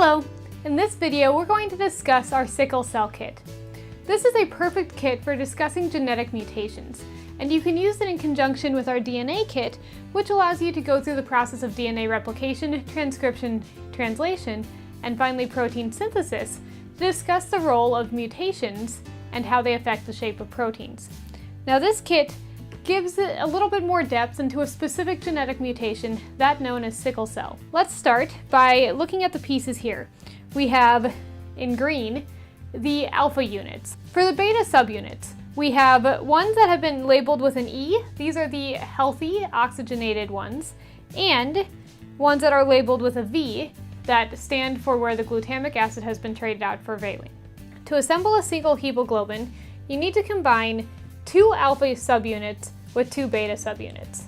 Hello! In this video, we're going to discuss our sickle cell kit. This is a perfect kit for discussing genetic mutations, and you can use it in conjunction with our DNA kit, which allows you to go through the process of DNA replication, transcription, translation, and finally protein synthesis to discuss the role of mutations and how they affect the shape of proteins. Now this kit gives it a little bit more depth into a specific genetic mutation, that known as sickle cell. Let's start by looking at the pieces here. We have, in green, the alpha units. For the beta subunits, we have ones that have been labeled with an E. These are the healthy oxygenated ones, and ones that are labeled with a V that stand for where the glutamic acid has been traded out for valine. To assemble a single hemoglobin, you need to combine 2 alpha subunits with 2 beta subunits.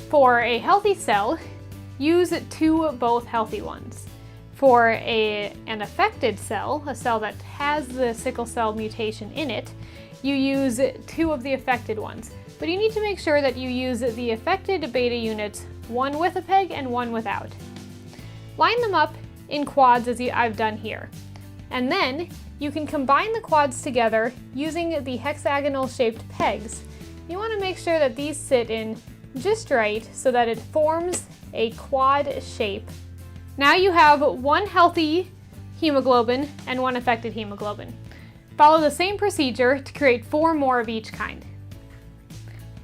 For a healthy cell, use 2 both healthy ones. For an affected cell, a cell that has the sickle cell mutation in it, you use 2 of the affected ones. But you need to make sure that you use the affected beta units, one with a PEG and one without. Line them up in quads as I've done here. And then you can combine the quads together using the hexagonal shaped pegs. You want to make sure that these sit in just right so that it forms a quad shape. Now you have 1 healthy hemoglobin and 1 affected hemoglobin. Follow the same procedure to create 4 more of each kind.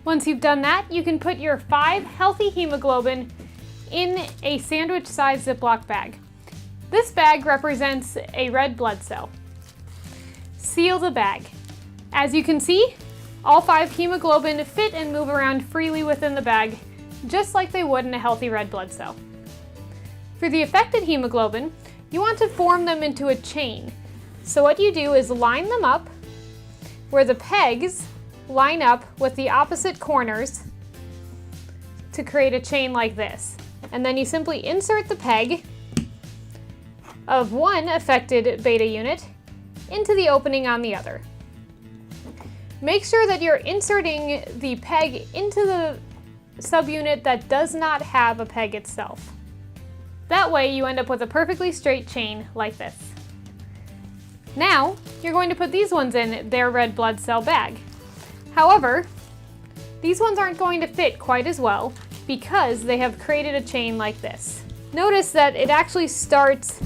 Once you've done that, you can put your 5 healthy hemoglobin in a sandwich-sized Ziploc bag. This bag represents a red blood cell. Seal the bag. As you can see, all 5 hemoglobin fit and move around freely within the bag, just like they would in a healthy red blood cell. For the affected hemoglobin, you want to form them into a chain. So what you do is line them up where the pegs line up with the opposite corners to create a chain like this. And then you simply insert the peg of 1 affected beta unit into the opening on the other. Make sure that you're inserting the peg into the subunit that does not have a peg itself. That way you end up with a perfectly straight chain like this. Now, you're going to put these ones in their red blood cell bag. However, these ones aren't going to fit quite as well because they have created a chain like this. Notice that it actually starts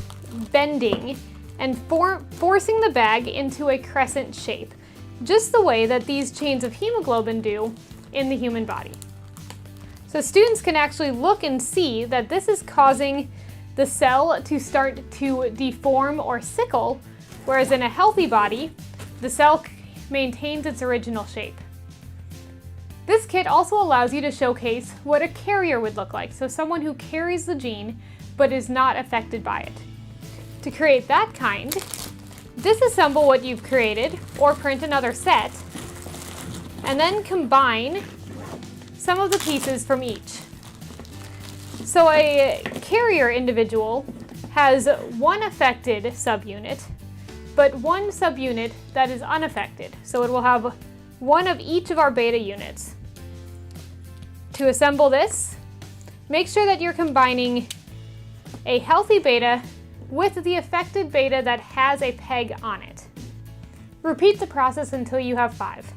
bending and forcing the bag into a crescent shape, just the way that these chains of hemoglobin do in the human body. So students can actually look and see that this is causing the cell to start to deform or sickle, whereas in a healthy body, the cell maintains its original shape. This kit also allows you to showcase what a carrier would look like, so someone who carries the gene but is not affected by it. To create that kind, disassemble what you've created or print another set, and then combine some of the pieces from each. So a carrier individual has 1 affected subunit, but 1 subunit that is unaffected. So it will have 1 of each of our beta units. To assemble this, make sure that you're combining a healthy beta with the affected beta that has a peg on it. Repeat the process until you have 5.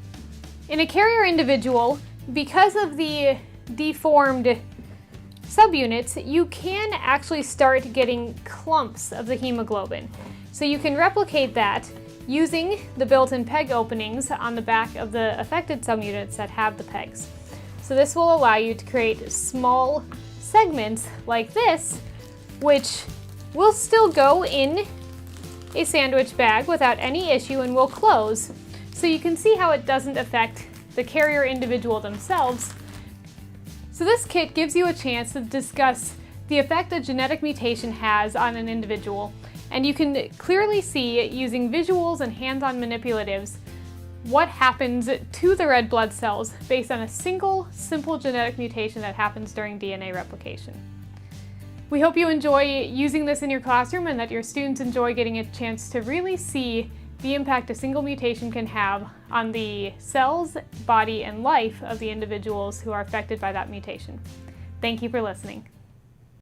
In a carrier individual, because of the deformed subunits, you can actually start getting clumps of the hemoglobin. So you can replicate that using the built-in peg openings on the back of the affected subunits that have the pegs. So this will allow you to create small segments like this, which will still go in a sandwich bag without any issue and will close. So you can see how it doesn't affect the carrier individual themselves. So this kit gives you a chance to discuss the effect a genetic mutation has on an individual, and you can clearly see using visuals and hands-on manipulatives what happens to the red blood cells based on a single, simple genetic mutation that happens during DNA replication. We hope you enjoy using this in your classroom and that your students enjoy getting a chance to really see the impact a single mutation can have on the cells, body, and life of the individuals who are affected by that mutation. Thank you for listening.